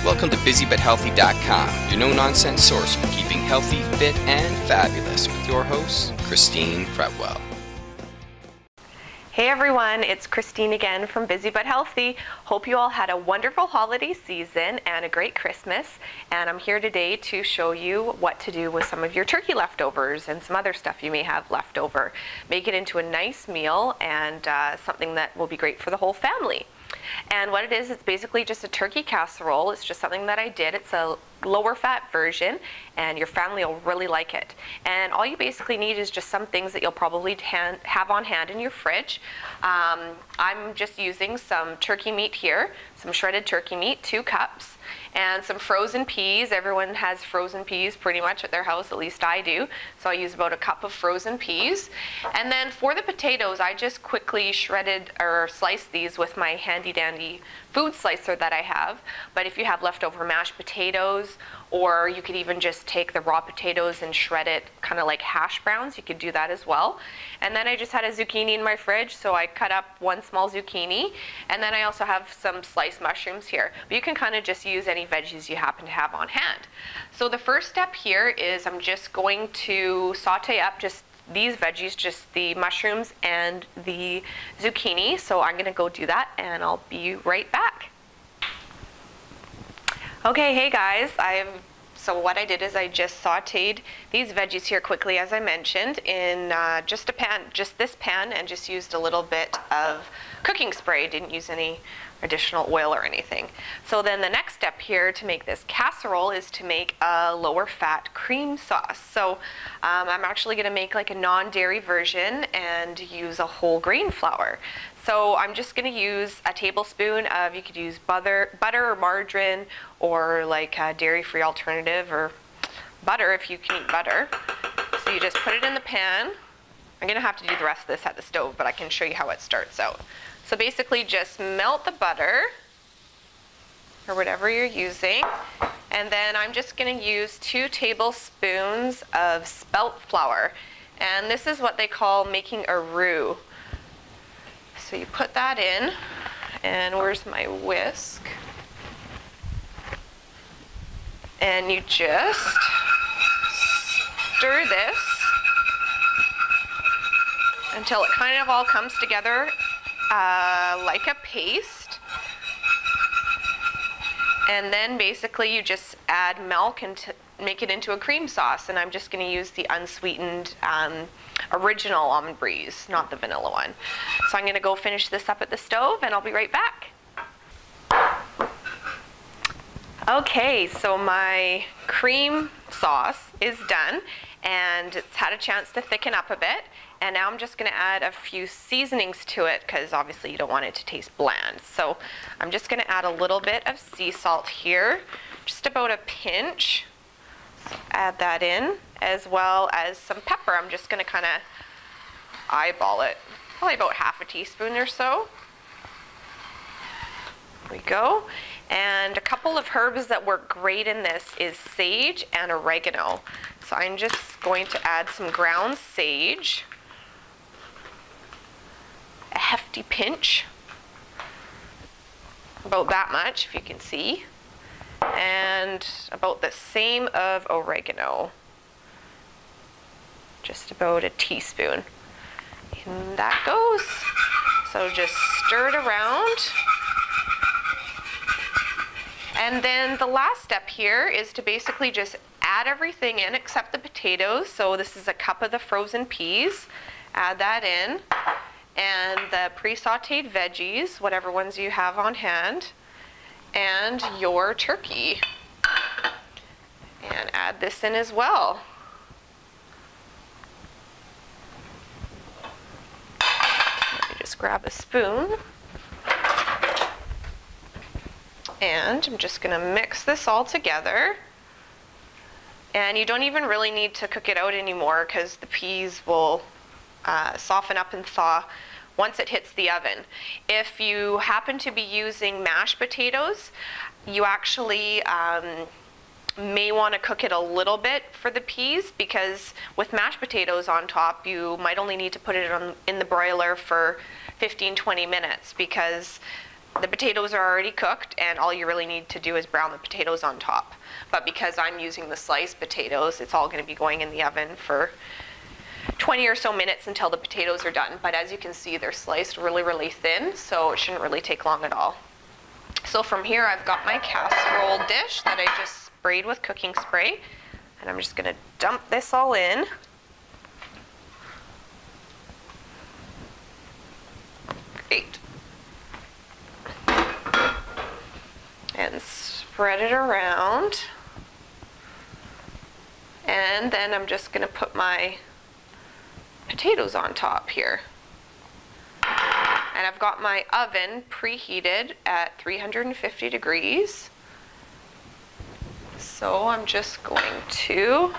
Welcome to BusyButHealthy.com, your no-nonsense source for keeping healthy, fit, and fabulous with your host, Kristine Fretwell. Hey everyone, it's Kristine again from Busy But Healthy. Hope you all had a wonderful holiday season and a great Christmas. And I'm here today to show you what to do with some of your turkey leftovers and some other stuff you may have left over. Make it into a nice meal and something that will be great for the whole family. And what it is, it's basically just a turkey casserole. It's just something that I did. It's a lower fat version and your family will really like it. And all you basically need is just some things that you'll probably have on hand in your fridge. I'm just using some turkey meat here, some shredded turkey meat, 2 cups, and some frozen peas. Everyone has frozen peas pretty much at their house, at least I do. So I use about a cup of frozen peas. And then for the potatoes, I just quickly shredded or sliced these with my handy dandy food slicer that I have. But if you have leftover mashed potatoes, or you could even just take the raw potatoes and shred it kind of like hash browns, you could do that as well. And then I just had a zucchini in my fridge, so I cut up 1 small zucchini. And then I also have some sliced mushrooms here. But you can kind of just use any veggies you happen to have on hand. So the first step here is I'm just going to saute up just these veggies, just the mushrooms and the zucchini. So I'm gonna go do that and I'll be right back. Okay, hey guys, so what I did is I just sauteed these veggies here quickly, as I mentioned, in just this pan, and just used a little bit of cooking spray. Didn't use any additional oil or anything. So then the next step here to make this casserole is to make a lower fat cream sauce. So I'm actually going to make like a non-dairy version and use a whole grain flour. So I'm just going to use a tablespoon of, you could use butter or margarine, or like a dairy-free alternative, or butter if you can eat butter. So you just put it in the pan. I'm going to have to do the rest of this at the stove, but I can show you how it starts out. So basically just melt the butter, or whatever you're using, and then I'm just going to use 2 tablespoons of spelt flour. And this is what they call making a roux. So you put that in, and where's my whisk? And you just stir this until it kind of all comes together like a paste. And then basically you just add milk and make it into a cream sauce. And I'm just going to use the unsweetened original almond breeze, not the vanilla one. So I'm going to go finish this up at the stove and I'll be right back. Okay, so my cream sauce is done and it's had a chance to thicken up a bit. And now I'm just going to add a few seasonings to it, because obviously you don't want it to taste bland. So I'm just going to add a little bit of sea salt here, just about a pinch. So add that in, as well as some pepper. I'm just going to kind of eyeball it, probably about ½ a teaspoon or so. There we go. And a couple of herbs that work great in this is sage and oregano. So I'm just going to add some ground sage, a hefty pinch, about that much if you can see, and about the same of oregano, just about a teaspoon. And that goes. So just stir it around. And then the last step here is to basically just add everything in except the potatoes. So this is a cup of the frozen peas. Add that in. And the pre-sauteed veggies, whatever ones you have on hand. And your turkey. And add this in as well. Let me just grab a spoon. And I'm just going to mix this all together. And you don't even really need to cook it out anymore, because the peas will soften up and thaw once it hits the oven. If you happen to be using mashed potatoes, you actually may want to cook it a little bit for the peas, because with mashed potatoes on top, you might only need to put it in the broiler for 15-20 minutes, because The potatoes are already cooked, and all you really need to do is brown the potatoes on top. But because I'm using the sliced potatoes, it's all going to be going in the oven for 20 or so minutes until the potatoes are done. But as you can see, they're sliced really, really thin, so it shouldn't really take long at all. So from here, I've got my casserole dish that I just sprayed with cooking spray, and I'm just going to dump this all in. Great. And spread it around. And then I'm just going to put my potatoes on top here. And I've got my oven preheated at 350 degrees. So I'm just going to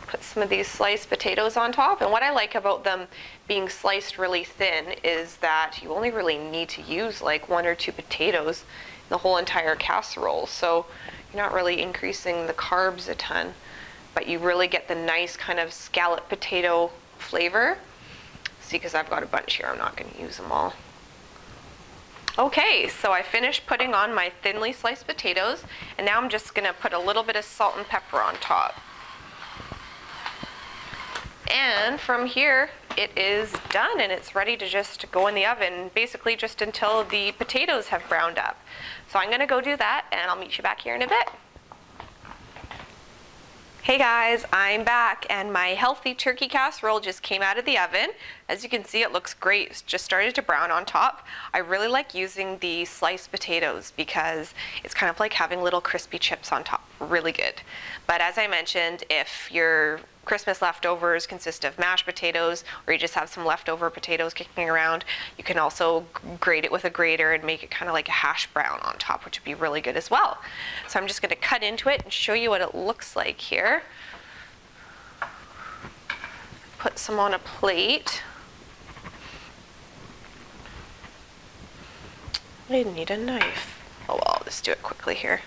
put some of these sliced potatoes on top. And what I like about them being sliced really thin is that you only really need to use like 1 or 2 potatoes in the whole entire casserole. So you're not really increasing the carbs a ton, but you really get the nice kind of scallop potato flavor. See, because I've got a bunch here, I'm not going to use them all. Okay, so I finished putting on my thinly sliced potatoes, and now I'm just going to put a little bit of salt and pepper on top. And from here, it is done, and it's ready to just go in the oven, basically just until the potatoes have browned up. So I'm going to go do that, and I'll meet you back here in a bit. Hey guys, I'm back, and my healthy turkey casserole just came out of the oven. As you can see, it looks great. It's just started to brown on top. I really like using the sliced potatoes because it's kind of like having little crispy chips on top. Really good. But as I mentioned, if your Christmas leftovers consist of mashed potatoes, or you just have some leftover potatoes kicking around, you can also grate it with a grater and make it kind of like a hash brown on top, which would be really good as well. So I'm just going to cut into it and show you what it looks like here. Put some on a plate. I need a knife. Oh well, I'll just do it quickly here.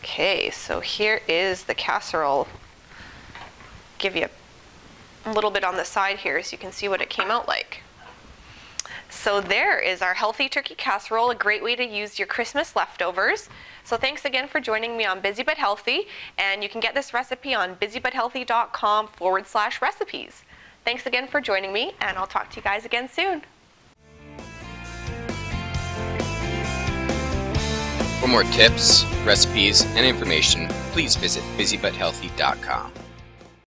Okay, so here is the casserole. Give you a little bit on the side here so you can see what it came out like. So there is our healthy turkey casserole, a great way to use your Christmas leftovers. So thanks again for joining me on Busy But Healthy, and you can get this recipe on busybutthealthy.com/recipes. Thanks again for joining me, and I'll talk to you guys again soon. For more tips, recipes, and information, please visit busybutthealthy.com.